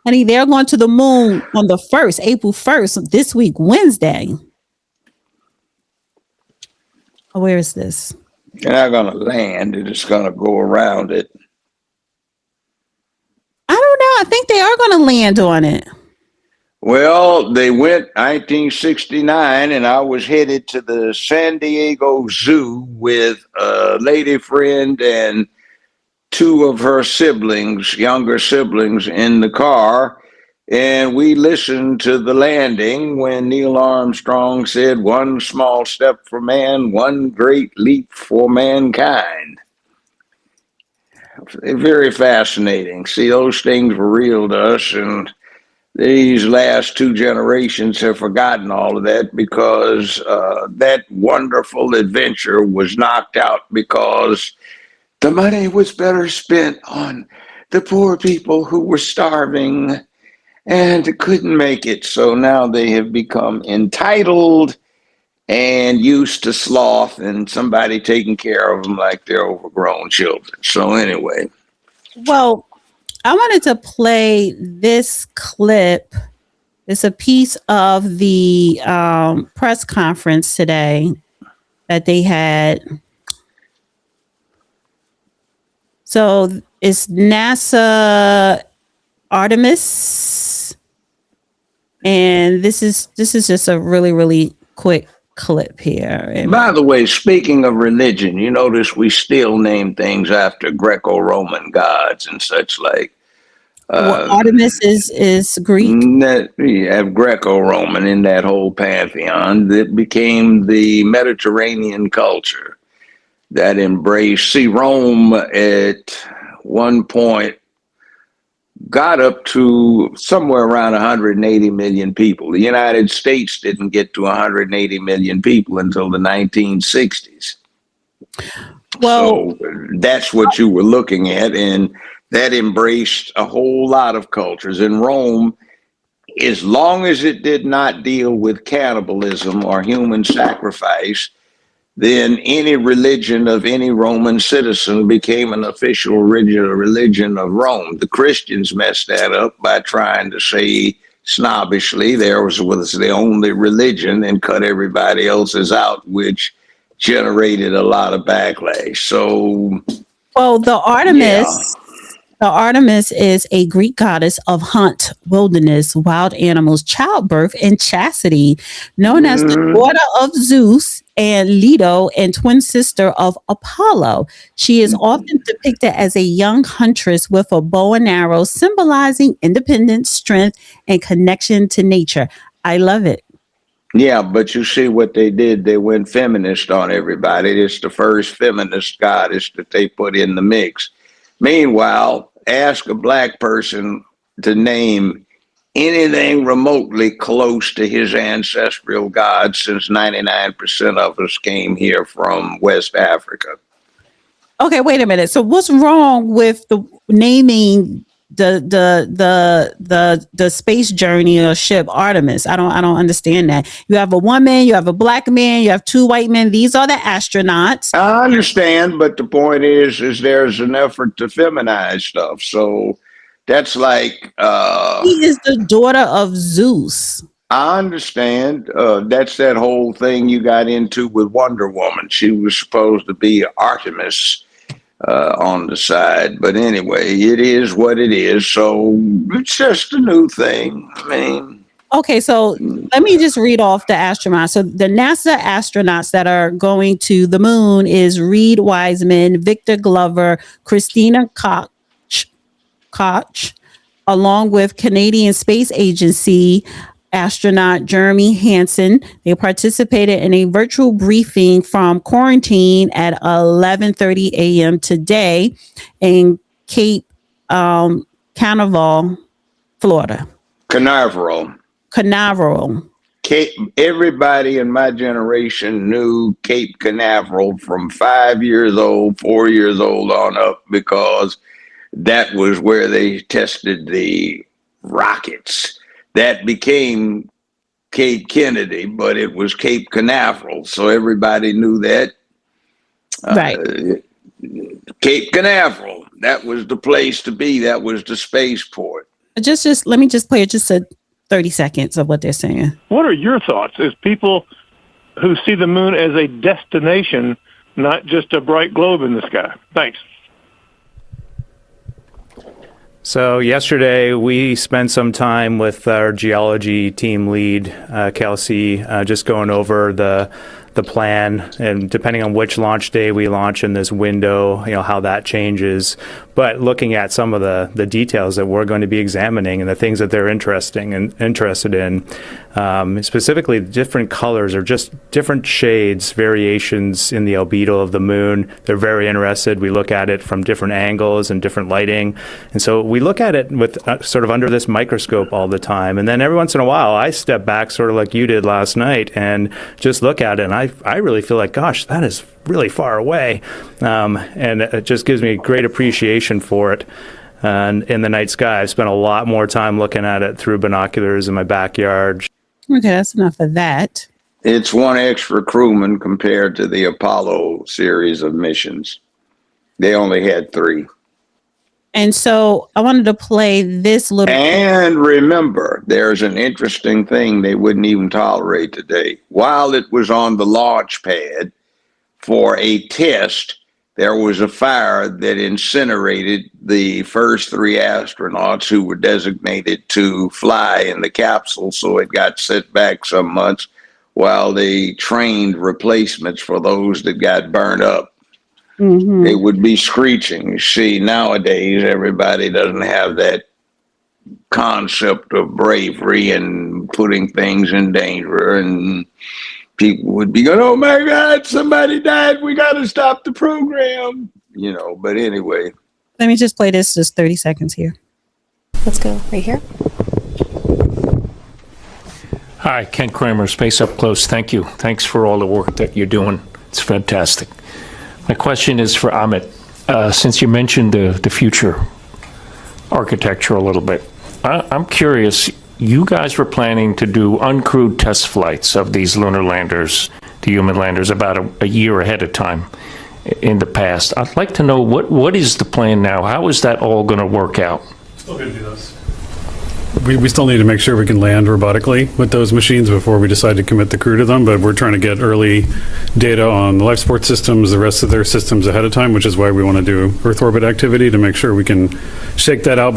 Honey, they're going to the moon on the 1st, April 1st, this week, Wednesday. Oh, where is this? They're not going to land. They're just going to go around it. I don't know. I think they are going to land on it. Well, they went 1969, and I was headed to the San Diego Zoo with a lady friend and two of her siblings, younger siblings, in the car. And we listened to the landing when Neil Armstrong said, "One small step for man, one great leap for mankind." Very fascinating. See, those things were real to us, and these last two generations have forgotten all of that because that wonderful adventure was knocked out because the money was better spent on the poor people who were starving and couldn't make it. So now they have become entitled and used to sloth and somebody taking care of them like they're overgrown children. So anyway, Well, I wanted to play this clip. It's a piece of the press conference today that they had. So it's NASA Artemis, and this is just a really quick clip here. by the way, speaking of religion, you notice we still name things after Greco-Roman gods and such like. Well, Uh, Artemis is Greek. that you have Greco-Roman in that whole pantheon that became the Mediterranean culture that embraced. See, Rome at one point got up to somewhere around 180 million people. The United States didn't get to 180 million people until the 1960s. Well, So that's what you were looking at, and that embraced a whole lot of cultures. In Rome, as long as it did not deal with cannibalism or human sacrifice, then any religion of any Roman citizen became an official religion of Rome. The Christians messed that up by trying to say snobbishly theirs was the only religion and cut everybody else's out, which generated a lot of backlash. So, well, yeah. the Artemis is a Greek goddess of hunt, wilderness, wild animals, childbirth, and chastity, known as the Mm-hmm. daughter of Zeus and Leto and twin sister of Apollo. She is often depicted as a young huntress with a bow and arrow, symbolizing independence, strength, and connection to nature. I love it. Yeah, but you see what they did? They went feminist on everybody. It's the first feminist goddess that they put in the mix. Meanwhile, ask a black person to name anything remotely close to his ancestral God since 99% of us came here from West Africa. Okay, wait a minute. So what's wrong with the naming the space journey or ship Artemis? I don't understand that. You have a woman, you have a black man, you have two white men. These are the astronauts. I understand, but the point is there's an effort to feminize stuff. So that's like She is the daughter of Zeus. I understand. That's that whole thing you got into with Wonder Woman. She was supposed to be Artemis on the side. But anyway, it is what it is. So it's just a new thing. I mean, Okay, so let me just read off the astronauts. So the NASA astronauts that are going to the moon is Reed Wiseman, Victor Glover, Christina Koch, along with Canadian Space Agency astronaut Jeremy Hansen. They participated in a virtual briefing from quarantine at 11:30 a.m. today in Cape Canaveral, Florida. Canaveral. Canaveral. Cape, everybody in my generation knew Cape Canaveral from 5 years old, 4 years old on up because that was where they tested the rockets. That became Cape Kennedy, but it was Cape Canaveral. So everybody knew that. Right. Uh, Cape Canaveral, that was the place to be. That was the spaceport. Just let me just play just a 30 seconds of what they're saying. What are your thoughts as people who see the moon as a destination, not just a bright globe in the sky? Thanks. So yesterday we spent some time with our geology team lead, Kelsey, just going over the plan, and depending on which launch day we launch in this window, how that changes. But looking at some of the details that we're going to be examining and the things that they're interested in, specifically different colors or just different shades, variations in the albedo of the moon. They're very interested. We look at it from different angles and different lighting. And so we look at it with sort of under this microscope all the time. And then every once in a while, I step back sort of like you did last night and just look at it. And I really feel like, gosh, that is really far away. And it just gives me a great appreciation for it. In the night sky, I've spent a lot more time looking at it through binoculars in my backyard. Okay, that's enough of that. It's one extra crewman compared to the Apollo series of missions. They only had 3. And so I wanted to play this little. And remember, there's an interesting thing they wouldn't even tolerate today. While it was on the launch pad for a test, there was a fire that incinerated the first 3 astronauts who were designated to fly in the capsule. So it got set back some months while they trained replacements for those that got burned up. Mm-hmm. They would be screeching. See, nowadays, everybody doesn't have that concept of bravery and putting things in danger, and people would be going, oh my God, somebody died. We got to stop the program. But anyway. Let me just play this just 30 seconds here. Let's go right here. Hi, Ken Kramer, Space Up Close. Thank you. Thanks for all the work that you're doing. It's fantastic. My question is for Amit. Since you mentioned the future architecture a little bit, I'm curious, you guys were planning to do uncrewed test flights of these lunar landers, the human landers, about a year ahead of time in the past. I'd like to know what is the plan now? How is that all going to work out? Still going to do those. We still need to make sure we can land robotically with those machines before we decide to commit the crew to them, but we're trying to get early data on the life support systems, the rest of their systems ahead of time, which is why we want to do Earth orbit activity to make sure we can shake that out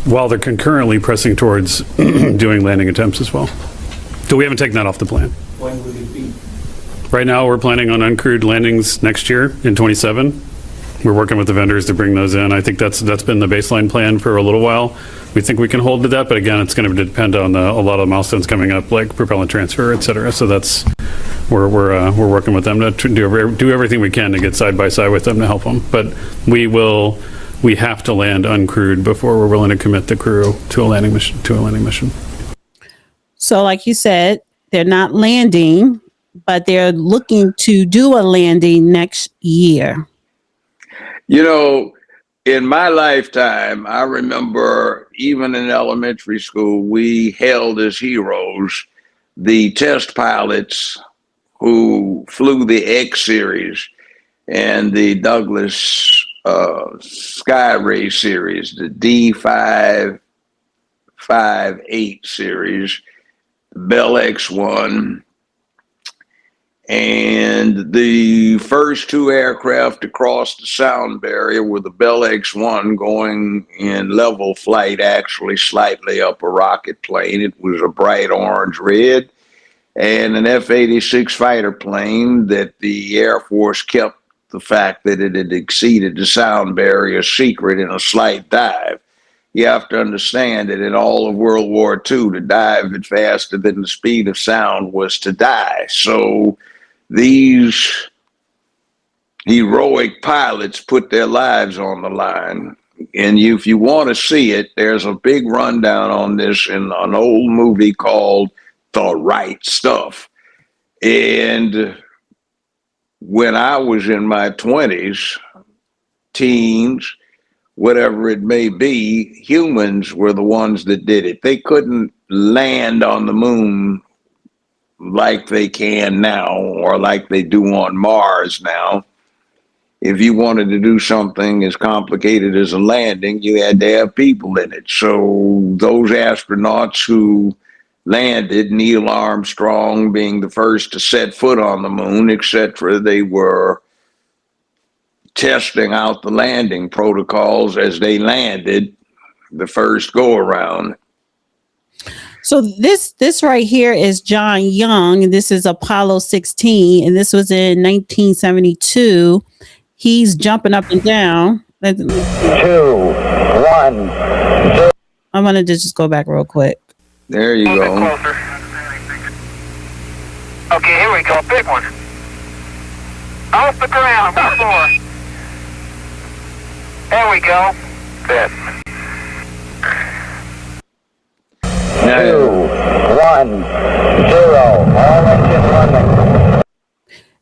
while they're concurrently pressing towards doing landing attempts as well. So we haven't taken that off the plan. When would it be? Right now, we're planning on uncrewed landings next year in 27. We're working with the vendors to bring those in. I think that's been the baseline plan for a little while. We think we can hold to that, but again, it's going to depend on a lot of milestones coming up, like propellant transfer, et cetera. So we're working with them to do everything we can to get side by side with them to help them. But we have to land uncrewed before we're willing to commit the crew to a landing mission. So, like you said, they're not landing, but they're looking to do a landing next year. In my lifetime, I remember even in elementary school, we held as heroes the test pilots who flew the X series and the Douglas Skyray series, the D558 series, the Bell X-1, and the first 2 aircraft to cross the sound barrier were the Bell X-1 going in level flight, actually slightly up a rocket plane. It was a bright orange-red, and an F-86 fighter plane that the Air Force kept the fact that it had exceeded the sound barrier secret in a slight dive. You have to understand that in all of World War II, to dive it faster than the speed of sound was to die. So these heroic pilots put their lives on the line. And if you want to see it, there's a big rundown on this in an old movie called The Right Stuff. And when I was in my 20s, teens, whatever it may be, humans were the ones that did it. They couldn't land on the moon like they can now, or like they do on Mars now. if you wanted to do something as complicated as a landing, you had to have people in it. So those astronauts who landed, Neil Armstrong being the first to set foot on the moon, etc., they were testing out the landing protocols as they landed the first go around. So this right here is John Young, and this is Apollo 16, and this was in 1972. He's jumping up and down. 2, 1. I'm gonna just go back real quick. There you go. Okay, here we go. Big one. Off the ground. Before. There we go. Good. 2, 1, 0. All engine running.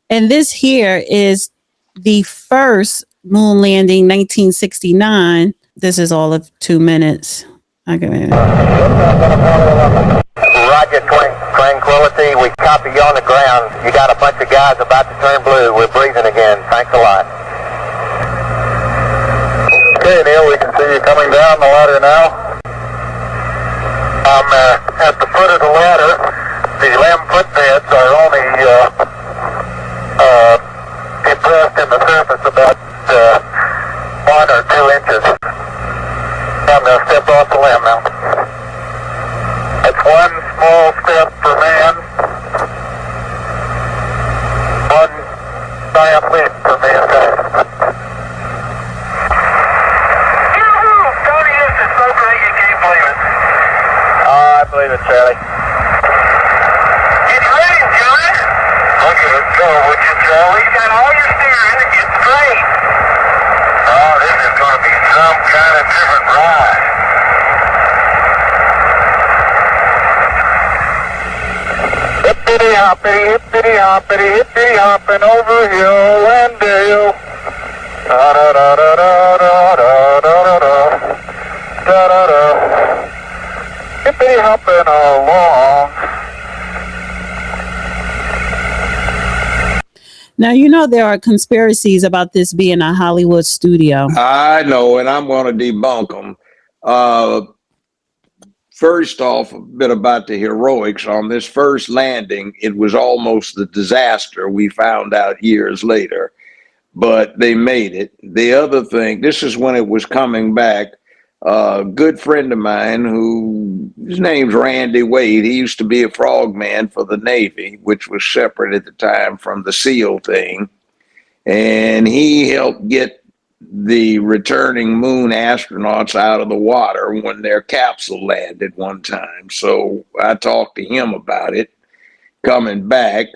And this here is the first moon landing, 1969. This is all of 2 minutes. Okay. Roger, Tranquility. We copy you on the ground. You got a bunch of guys about to turn blue. We're breathing again. Thanks a lot. Okay, Neil, we can see you coming down the ladder now. I'm at the foot of the ladder. The LEM footpads are only impressed in the surface about 1 or 2 inches. I'm going to step off the LEM now. That's 1 small step for man, 1 giant leap for mankind. Tony, this is so great you can't believe it. I believe it, Charlie. It's raining, John. Look at it go, would you, Charlie? You got all your steering and it's straight. Oh, this is going to be some kind of different ride. Hippity hoppity, hippity hopping over hill and dale. Da da da da da da da da da da da da. Hippity hopping along. Now, you know, there are conspiracies about this being a Hollywood studio. I know, and I'm going to debunk them. First off, a bit about the heroics. On this first landing, it was almost a disaster. We found out years later, but they made it. The other thing, this is when it was coming back. A good friend of mine his name's Randy Wade. He used to be a frogman for the Navy, which was separate at the time from the SEAL thing. And he helped get the returning moon astronauts out of the water when their capsule landed one time. So I talked to him about it. Coming back,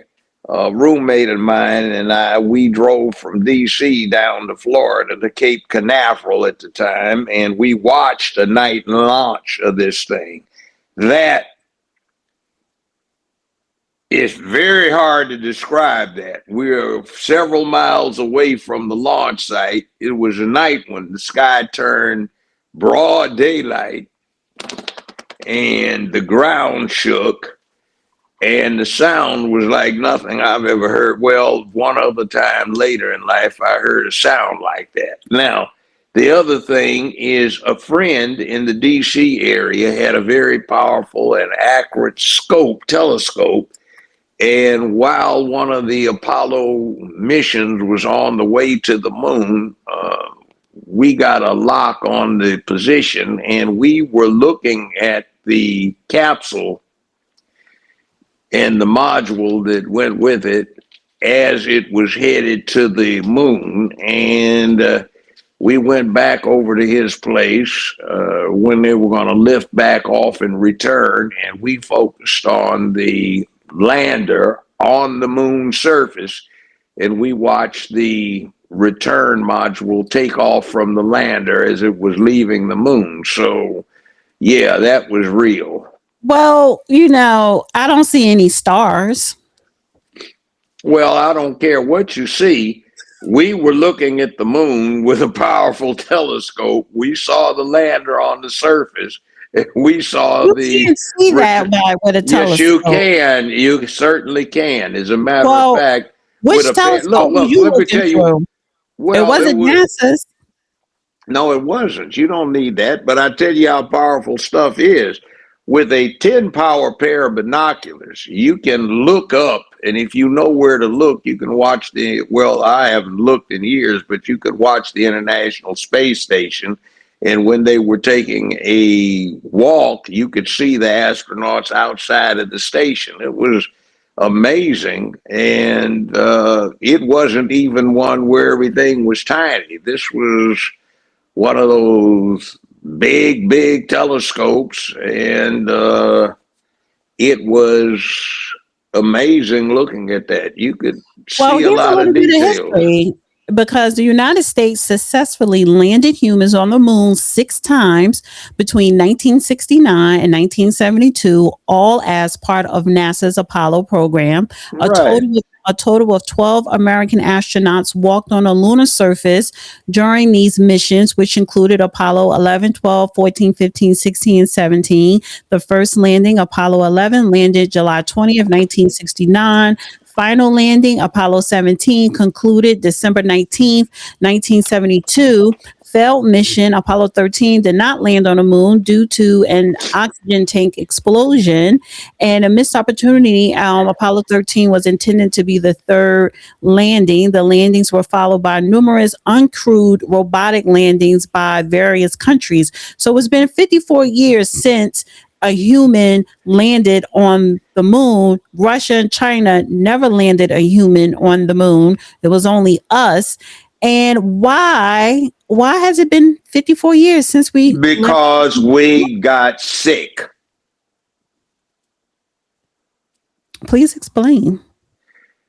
a roommate of mine and we drove from D.C. down to Florida to Cape Canaveral at the time, and we watched a night launch of this thing. That it's very hard to describe that. We were several miles away from the launch site. It was a night when the sky turned broad daylight and the ground shook and the sound was like nothing I've ever heard. Well, one other time later in life, I heard a sound like that. Now, the other thing is a friend in the DC area had a very powerful and accurate telescope. And while one of the Apollo missions was on the way to the moon, we got a lock on the position and we were looking at the capsule and the module that went with it as it was headed to the moon. And we went back over to his place when they were going to lift back off and return. And we focused on the lander on the moon surface, and we watched the return module take off from the lander as it was leaving the moon. So yeah, that was real. Well, you know, I don't see any stars. Well, I don't care what you see. We were looking at the moon with a powerful telescope. We saw the lander on the surface. We saw You can't see that with a telescope. Yes, you can. You certainly can. As a matter of fact, which telescope were you looking through? It Well, it wasn't was. NASA's. No, it wasn't. You don't need that. But I tell you how powerful stuff is. With a 10 power pair of binoculars, you can look up, and if you know where to look, you can watch well, I haven't looked in years, but you could watch the International Space Station. And when they were taking a walk, you could see the astronauts outside of the station. It was amazing. And it wasn't even one where everything was tiny. This was one of those big telescopes, and it was amazing looking at that. You could Well, see a here's a lot of little bit of details. history because the United States successfully landed humans on the moon 6 times between 1969 and 1972, all as part of NASA's Apollo program. Right. A total of 12 American astronauts walked on a lunar surface during these missions, which included Apollo 11, 12, 14, 15, 16, and 17. The first landing, Apollo 11, landed July 20th, 1969. Final landing, Apollo 17, concluded December 19th, 1972. Failed mission, Apollo 13, did not land on the moon due to an oxygen tank explosion and a missed opportunity. Apollo 13 was intended to be the third landing. The landings were followed by numerous uncrewed robotic landings by various countries. So it's been 54 years since a human landed on the moon. Russia and China never landed a human on the moon. It was only us. And why has it been 54 years since we Because we got sick. Please explain.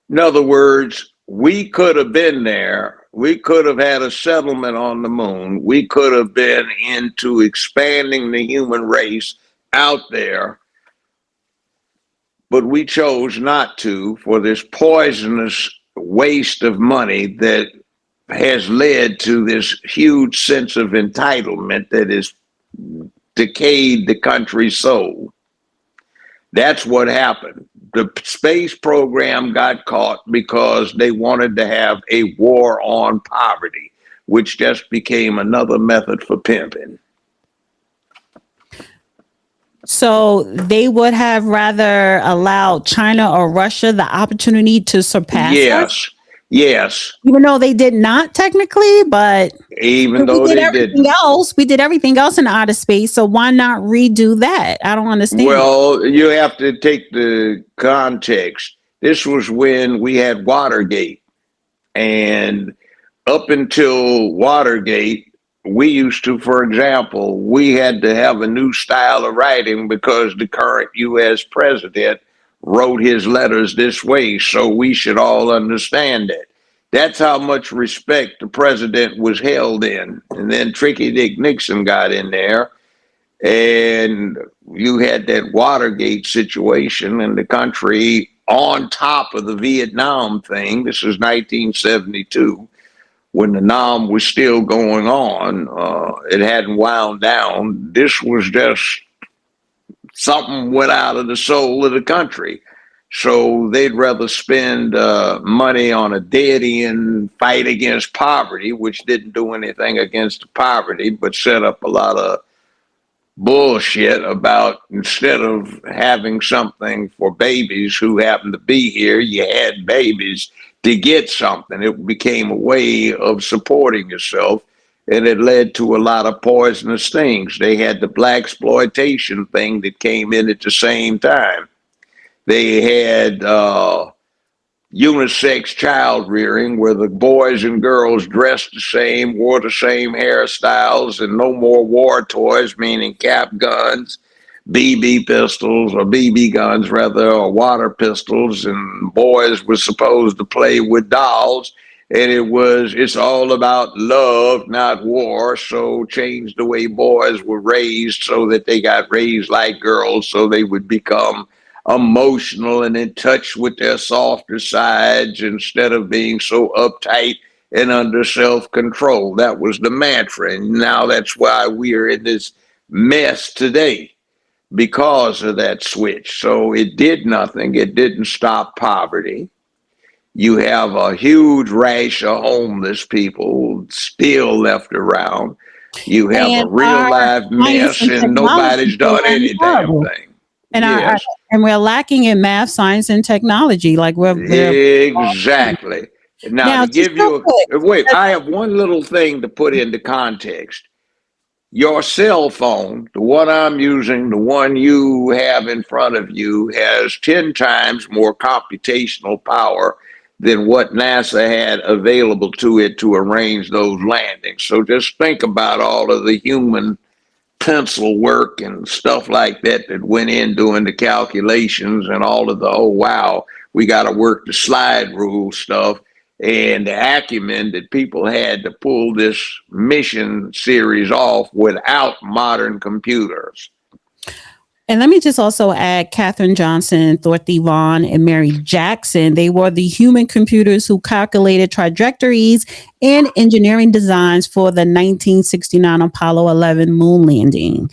In other words, we could have been there. We could have had a settlement on the moon. We could have been into expanding the human race out there, but we chose not to for this poisonous waste of money that has led to this huge sense of entitlement that has decayed the country's soul. That's what happened. The space program got caught because they wanted to have a war on poverty, which just became another method for pimping. So they would have rather allowed China or Russia the opportunity to surpass us? Yes. Even though they did not technically, but Even though we did they everything didn't. else. We did everything else in outer space. So why not redo that? I don't understand. Well, you have to take the context. This was when we had Watergate. And up until Watergate, we used to, for example, we had to have a new style of writing because the current U.S. president wrote his letters this way, so we should all understand it. That's how much respect the president was held in. And then Tricky Dick Nixon got in there, and you had that Watergate situation in the country on top of the Vietnam thing. This is 1972. When the Nam was still going on, it hadn't wound down. This was just something went out of the soul of the country. So they'd rather spend money on a dead-end fight against poverty, which didn't do anything against poverty, but set up a lot of bullshit about instead of having something for babies who happen to be here, you had babies to get something. It became a way of supporting yourself, and it led to a lot of poisonous things. They had the black exploitation thing that came in at the same time. They had unisex child rearing where the boys and girls dressed the same, wore the same hairstyles, and no more war toys, meaning cap guns, BB pistols, or BB guns rather, or water pistols, and boys were supposed to play with dolls. And it's all about love, not war. So change the way boys were raised so that they got raised like girls, so they would become emotional and in touch with their softer sides instead of being so uptight and under self-control. That was the mantra. And now that's why we are in this mess today, because of that switch. So it did nothing. It didn't stop poverty. You have a huge rash of homeless people still left around. You have a And real our life science mess, and and technology nobody's done program any damn horrible. thing. And Yes, and we're lacking in math, science, and technology. Like we're exactly. Now, now to just give real you quick. wait, I have one little thing to put into context. Your cell phone, the one I'm using, the one you have in front of you, has 10 times more computational power than what NASA had available to it to arrange those landings. So just think about all of the human pencil work and stuff like that that went in doing the calculations and all of the, oh, wow, we got to work the slide rule stuff and the acumen that people had to pull this mission series off without modern computers. And let me just also add Katherine Johnson, Dorothy Vaughan, and Mary Jackson. They were the human computers who calculated trajectories and engineering designs for the 1969 Apollo 11 moon landing.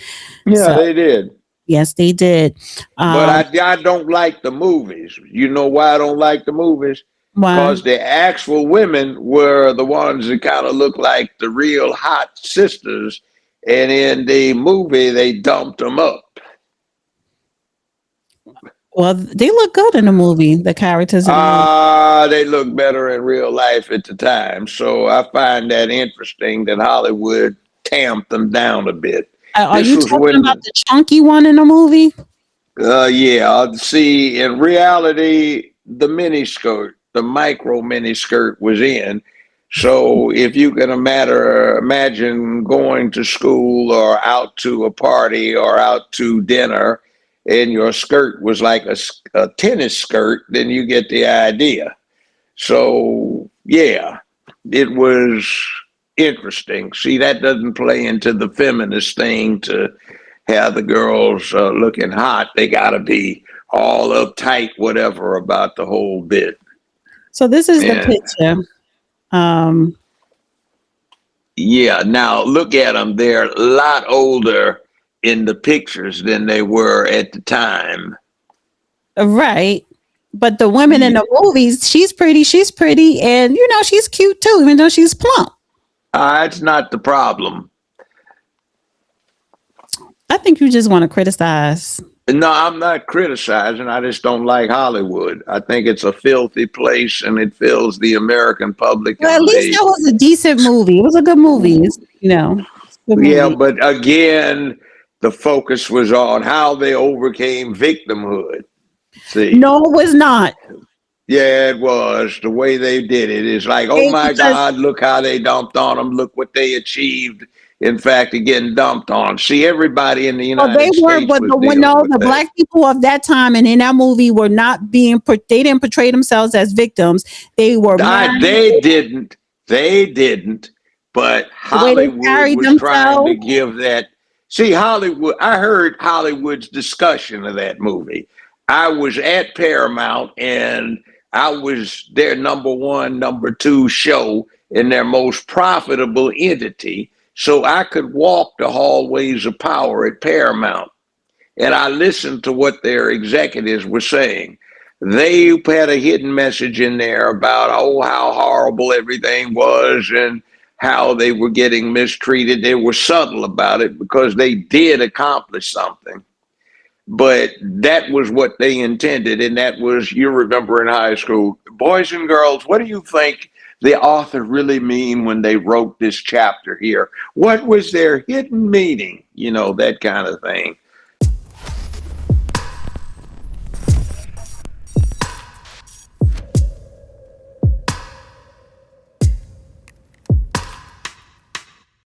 Yeah, So, they did. yes, they did. But I don't like the movies. You know why I don't like the movies? Why? Because the actual women were the ones that kind of looked like the real hot sisters. And in the movie, they dumped them up. Well, they look good in the movie, the characters in the movie. They look better in real life at the time. So I find that interesting that Hollywood tamped them down a bit. Are This you was talking about when, the chunky one in the movie? yeah, see, in reality, the miniskirt, the micro miniskirt was in. So if you can imagine going to school or out to a party or out to dinner and your skirt was like a tennis skirt, then you get the idea. So yeah, it was interesting. See, that doesn't play into the feminist thing to have the girls looking hot. They got to be all uptight, whatever about the whole bit. So this is the And picture. Um, yeah, now look at them. They're a lot older in the pictures than they were at the time. right. But the women in the movies, she's pretty, and she's cute too, even though she's plump. It's not the problem. I think you just want to criticize. No, I'm not criticizing. I just don't like Hollywood. I think it's a filthy place and it fills the American public Well, at and least the that was a decent movie. It was a good movie. It's a good yeah, movie. but again, the focus was on how they overcame victimhood. See, No, it was not. yeah, it was the way they did it. It's like, oh my Because God, look how they dumped on them. Look what they achieved. In fact, getting dumped on. See, everybody in the well, they United weren't, States but was dealing with the that. black people of that time and in that movie were not they didn't portray themselves as victims. They were married. They didn't. They didn't. But The way they Hollywood carried was trying to themselves. give that. See, Hollywood, I heard Hollywood's discussion of that movie. I was at Paramount and I was their number one, number two show in their most profitable entity. So I could walk the hallways of power at Paramount and I listened to what their executives were saying. They had a hidden message in there about, oh, how horrible everything was and how they were getting mistreated. They were subtle about it because they did accomplish something. But that was what they intended. And that was, you remember in high school, boys and girls, what do you think the author really mean when they wrote this chapter here? What was their hidden meaning? That kind of thing.